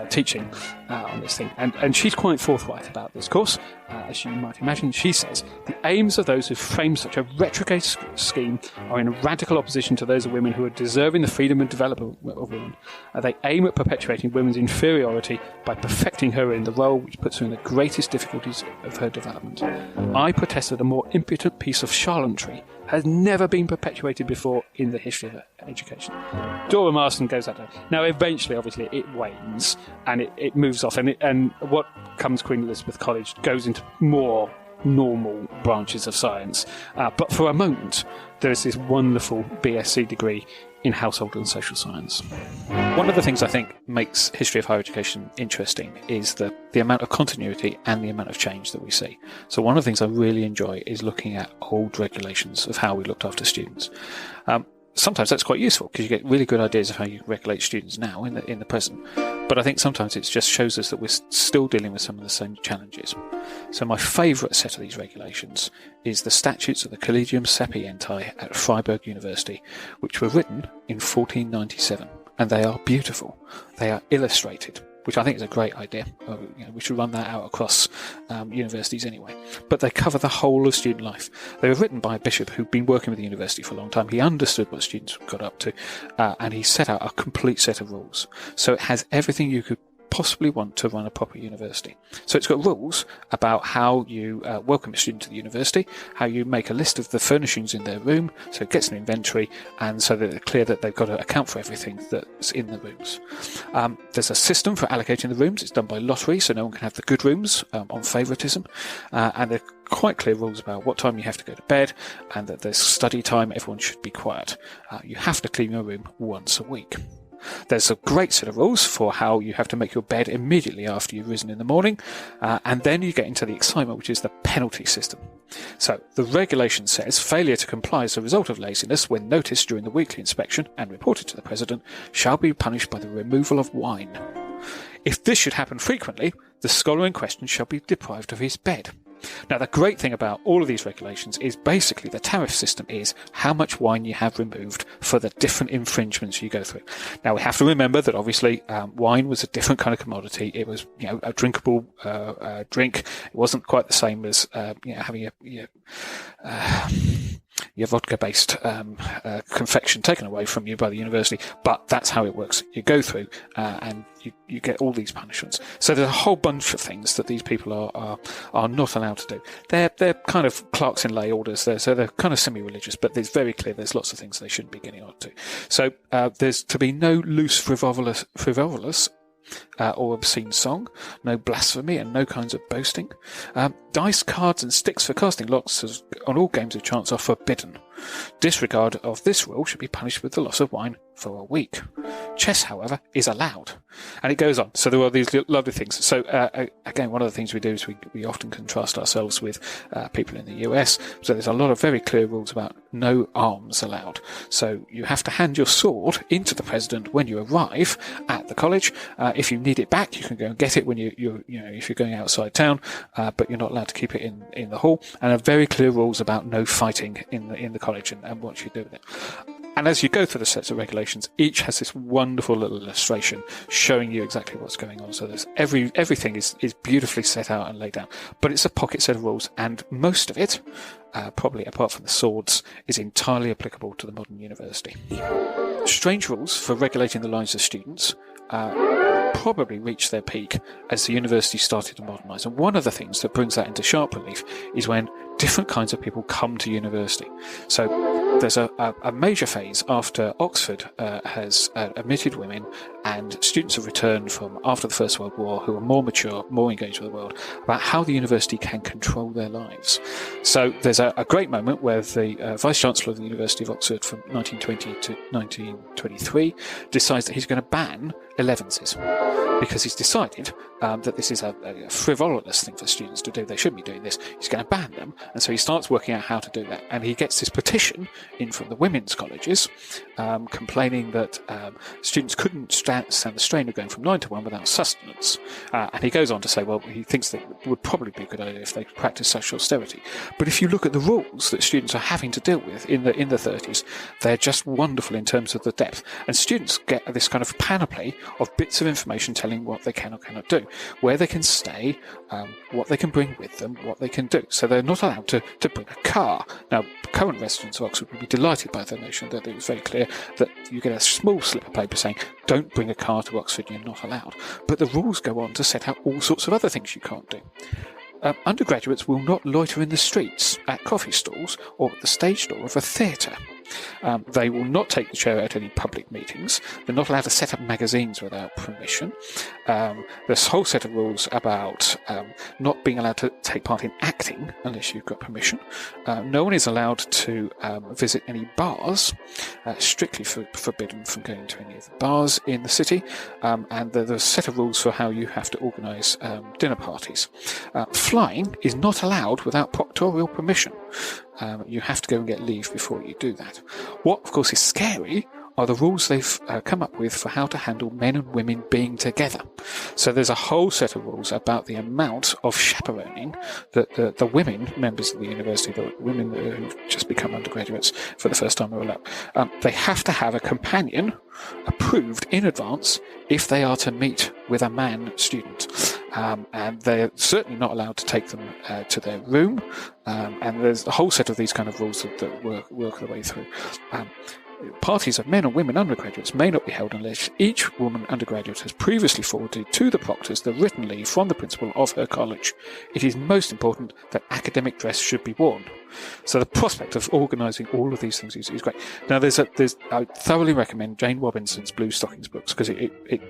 teaching on this thing, and she's quite forthright about this course. As you might imagine, she says, the aims of those who frame such a retrograde scheme are in radical opposition to those of women who are deserving the freedom and development of women. They aim at perpetuating women's inferiority by perfecting her in the role which puts her in the greatest difficulties of her development. I protest that a more impudent piece of charlatanry has never been perpetuated before in the history of education. Dora Marsden goes at her. Now, eventually, obviously, it wanes and it moves off, and what comes Queen Elizabeth College goes into more normal branches of science. But for a moment, there is this wonderful BSc degree in household and social science. One of the things I think makes history of higher education interesting is the amount of continuity and the amount of change that we see. So one of the things I really enjoy is looking at old regulations of how we looked after students. Sometimes that's quite useful because you get really good ideas of how you regulate students now in the present. But I think sometimes it just shows us that we're still dealing with some of the same challenges. So my favourite set of these regulations is the Statutes of the Collegium Sapientiae at Freiburg University, which were written in 1497. And they are beautiful. They are illustrated, which I think is a great idea. We should run that out across universities anyway. But they cover the whole of student life. They were written by a bishop who'd been working with the university for a long time. He understood what students got up to, and he set out a complete set of rules. So it has everything you could possibly want to run a proper university. So it's got rules about how you welcome a student to the university, how you make a list of the furnishings in their room, so it gets an inventory, and so that they're clear that they've got to account for everything that's in the rooms. There's a system for allocating the rooms. It's done by lottery, so no one can have the good rooms on favouritism, and there are quite clear rules about what time you have to go to bed, and that there's study time. Everyone should be quiet. You have to clean your room once a week. There's a great set of rules for how you have to make your bed immediately after you've risen in the morning, and then you get into the excitement, which is the penalty system. So the regulation says failure to comply as a result of laziness, when noticed during the weekly inspection and reported to the president, shall be punished by the removal of wine. If this should happen frequently, the scholar in question shall be deprived of his bed. Now, the great thing about all of these regulations is basically the tariff system is how much wine you have removed for the different infringements you go through. Now, we have to remember that obviously wine was a different kind of commodity. It was, a drinkable drink. It wasn't quite the same as, having your vodka-based confection taken away from you by the university, but that's how it works. You go through and you get all these punishments. So there's a whole bunch of things that these people are not allowed to do. They're kind of clerks in lay orders there, so they're kind of semi-religious, but it's very clear there's lots of things they shouldn't be getting on to. So there's to be no loose, frivolous or obscene song, no blasphemy, and no kinds of boasting. Dice, cards, and sticks for casting lots on all games of chance are forbidden. Disregard of this rule should be punished with the loss of wine for a week. Chess, however, is allowed. And it goes on. So there are these lovely things. So, again, one of the things we do is we often contrast ourselves with people in the US. So there's a lot of very clear rules about no arms allowed. So you have to hand your sword into the president when you arrive at the college. If you need it back, you can go and get it when if you're going outside town, but you're not allowed to keep it in the hall. And there are very clear rules about no fighting in the college and what you do with it. And as you go through the sets of regulations, each has this wonderful little illustration showing you exactly what's going on. So there's everything is beautifully set out and laid out. But it's a pocket set of rules, and most of it, probably apart from the swords, is entirely applicable to the modern university. Strange rules for regulating the lives of students probably reached their peak as the university started to modernise. And one of the things that brings that into sharp relief is when different kinds of people come to university. So there's a major phase after Oxford has admitted women, and students have returned from after the First World War who are more mature, more engaged with the world, about how the university can control their lives. So there's a great moment where the Vice-Chancellor of the University of Oxford from 1920 to 1923 decides that he's going to ban 11s, because he's decided that this is a frivolous thing for students to do. They shouldn't be doing this. He's going to ban them. And so he starts working out how to do that. And he gets this petition in from the women's colleges complaining that students couldn't stand the strain of going from 9 to 1 without sustenance. And he goes on to say, well, he thinks that it would probably be a good idea if they practice such austerity. But if you look at the rules that students are having to deal with in the 30s, they're just wonderful in terms of the depth. And students get this kind of panoply of bits of information telling what they can or cannot do, where they can stay, what they can bring with them, what they can do. So they're not allowed to bring a car. Now, current residents of Oxford would be delighted by the notion that it was very clear that you get a small slip of paper saying, don't bring a car to Oxford, you're not allowed. But the rules go on to set out all sorts of other things you can't do. Undergraduates will not loiter in the streets, at coffee stalls, or at the stage door of a theatre. They will not take the chair at any public meetings. They're not allowed to set up magazines without permission. There's a whole set of rules about not being allowed to take part in acting unless you've got permission. No one is allowed to visit any bars, strictly forbidden from going to any of the bars in the city. And there's a set of rules for how you have to organise dinner parties. Flying is not allowed without proctorial permission. You have to go and get leave before you do that. What, of course, is scary are the rules they've come up with for how to handle men and women being together. So there's a whole set of rules about the amount of chaperoning that the women, members of the university, the women who've just become undergraduates for the first time are allowed. They have to have a companion approved in advance if they are to meet with a man student. And they're certainly not allowed to take them to their room. And there's a whole set of these kind of rules that work their way through. Parties of men and women undergraduates may not be held unless each woman undergraduate has previously forwarded to the proctors the written leave from the principal of her college. It is most important that academic dress should be worn. So the prospect of organising all of these things is great. Now, I thoroughly recommend Jane Robinson's Blue Stockings books, because it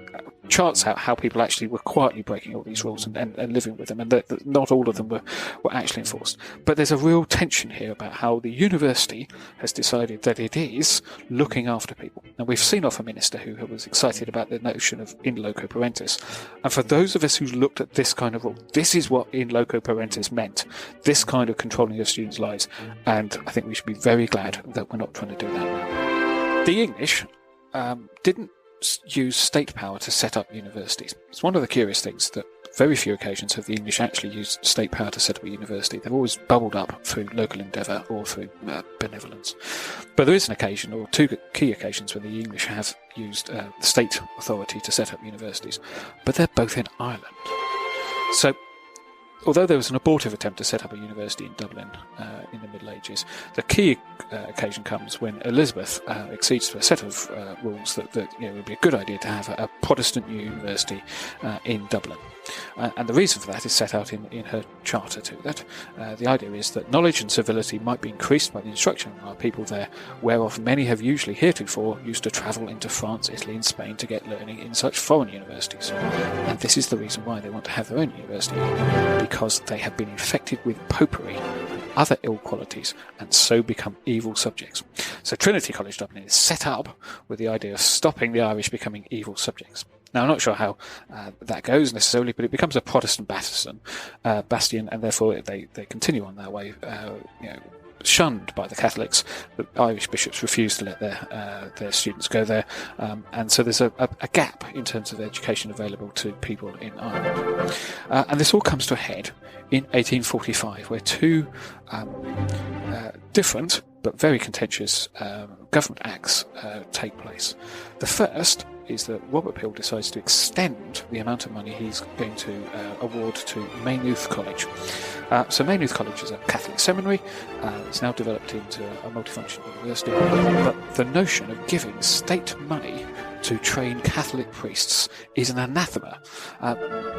charts out how people actually were quietly breaking all these rules and living with them, and that not all of them were actually enforced. But there's a real tension here about how the university has decided that it is looking after people. Now, we've seen off a minister who was excited about the notion of in loco parentis. And for those of us who looked at this kind of rule, this is what in loco parentis meant, this kind of controlling of students' lives. And I think we should be very glad that we're not trying to do that now. The English didn't use state power to set up universities. It's one of the curious things that very few occasions have the English actually used state power to set up a university. They've always bubbled up through local endeavour or through benevolence. But there is an occasion, or two key occasions, when the English have used state authority to set up universities. But they're both in Ireland. So, although there was an abortive attempt to set up a university in Dublin in the Middle Ages, the key occasion comes when Elizabeth accedes to a set of rules that it would be a good idea to have a Protestant university in Dublin. And the reason for that is set out in her charter to that. The idea is that knowledge and civility might be increased by the instruction of our people there, whereof many have usually heretofore used to travel into France, Italy and Spain to get learning in such foreign universities. And this is the reason why they want to have their own university, because they have been infected with popery and other ill qualities, and so become evil subjects. So Trinity College Dublin is set up with the idea of stopping the Irish becoming evil subjects. Now, I'm not sure how that goes necessarily, but it becomes a Protestant bastion, and therefore they continue on their way, shunned by the Catholics. The Irish bishops refuse to let their students go there, and so there's a gap in terms of education available to people in Ireland. And this all comes to a head in 1845, where two different but very contentious government acts take place. The first is that Robert Peel decides to extend the amount of money he's going to award to Maynooth College. So Maynooth College is a Catholic seminary. It's now developed into a multifunctional university. But the notion of giving state money to train Catholic priests is an anathema.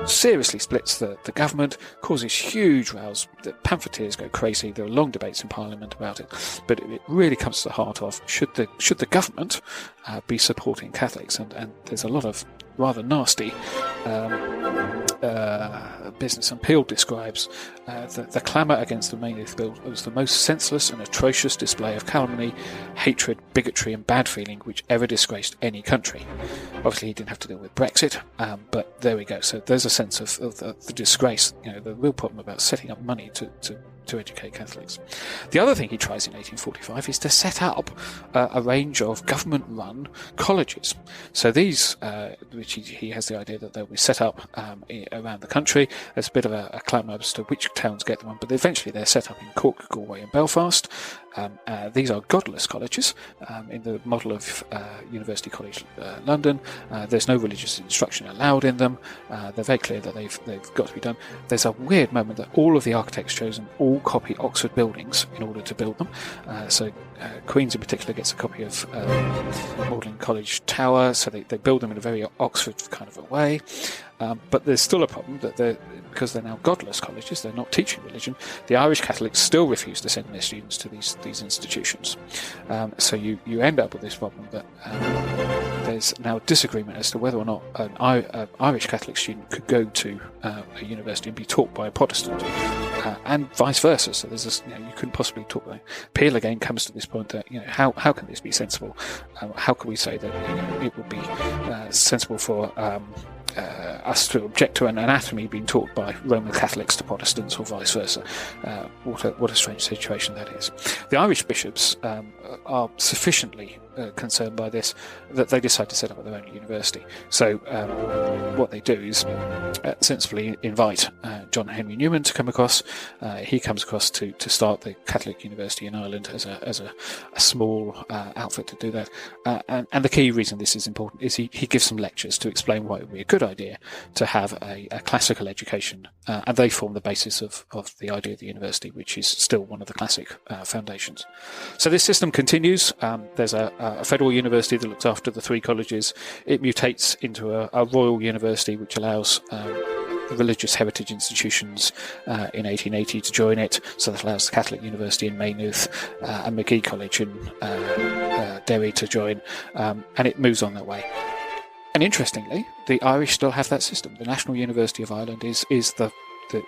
Seriously splits the government, causes huge rows. The pamphleteers go crazy. There are long debates in Parliament about it. But it really comes to the heart of should the government be supporting Catholics? And there's a lot of rather nasty business. And Peel describes the clamour against the Maynooth Bill as the most senseless and atrocious display of calumny, hatred, bigotry and bad feeling which ever disgraced any country. Obviously he didn't have to deal with Brexit, but there we go. So there's a sense of the disgrace, the real problem about setting up money to educate Catholics. The other thing he tries in 1845 is to set up a range of government-run colleges. So these, which he has the idea that they'll be set up around the country. There's a bit of a clamour as to which towns get them on, but eventually they're set up in Cork, Galway and Belfast. These are godless colleges in the model of University College London. There's no religious instruction allowed in them. They're very clear that they've got to be done. There's a weird moment that all of the architects chosen all copy Oxford buildings in order to build them. So Queen's in particular gets a copy of Magdalen College Tower, so they build them in a very Oxford kind of a way. But there's still a problem that because they're now godless colleges, they're not teaching religion, the Irish Catholics still refuse to send their students to these institutions. So you end up with this problem that there's now disagreement as to whether or not an Irish Catholic student could go to a university and be taught by a Protestant, and vice versa. So there's this, you couldn't possibly talk. Peel again comes to this point that how can this be sensible? How can we say that it would be sensible for us to object to an anatomy being taught by Roman Catholics to Protestants or vice versa? What a strange situation that is. The Irish bishops are sufficiently concerned by this that they decide to set up their own university. So what they do is sensibly invite John Henry Newman to come across. He comes across to start the Catholic University in Ireland as a small outfit to do that. And the key reason this is important is he gives some lectures to explain why it would be a good idea to have a classical education, and they form the basis of the idea of the university, which is still one of the classic foundations. So this system continues. There's a federal university that looks after the three colleges. It mutates into a royal university, which allows religious heritage institutions in 1880 to join it. So that allows the Catholic University in Maynooth and Magee College in Derry to join, and it moves on that way. And interestingly, the Irish still have that system. The National University of Ireland is the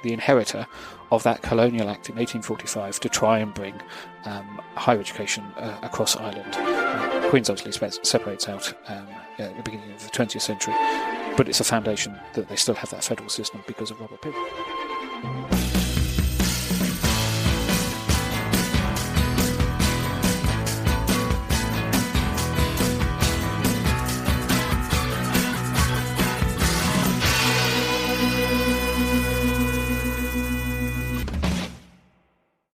inheritor of that colonial act in 1845 to try and bring higher education across Ireland. Queen's obviously separates out at the beginning of the 20th century, but it's a foundation that they still have that federal system because of Robert Peel.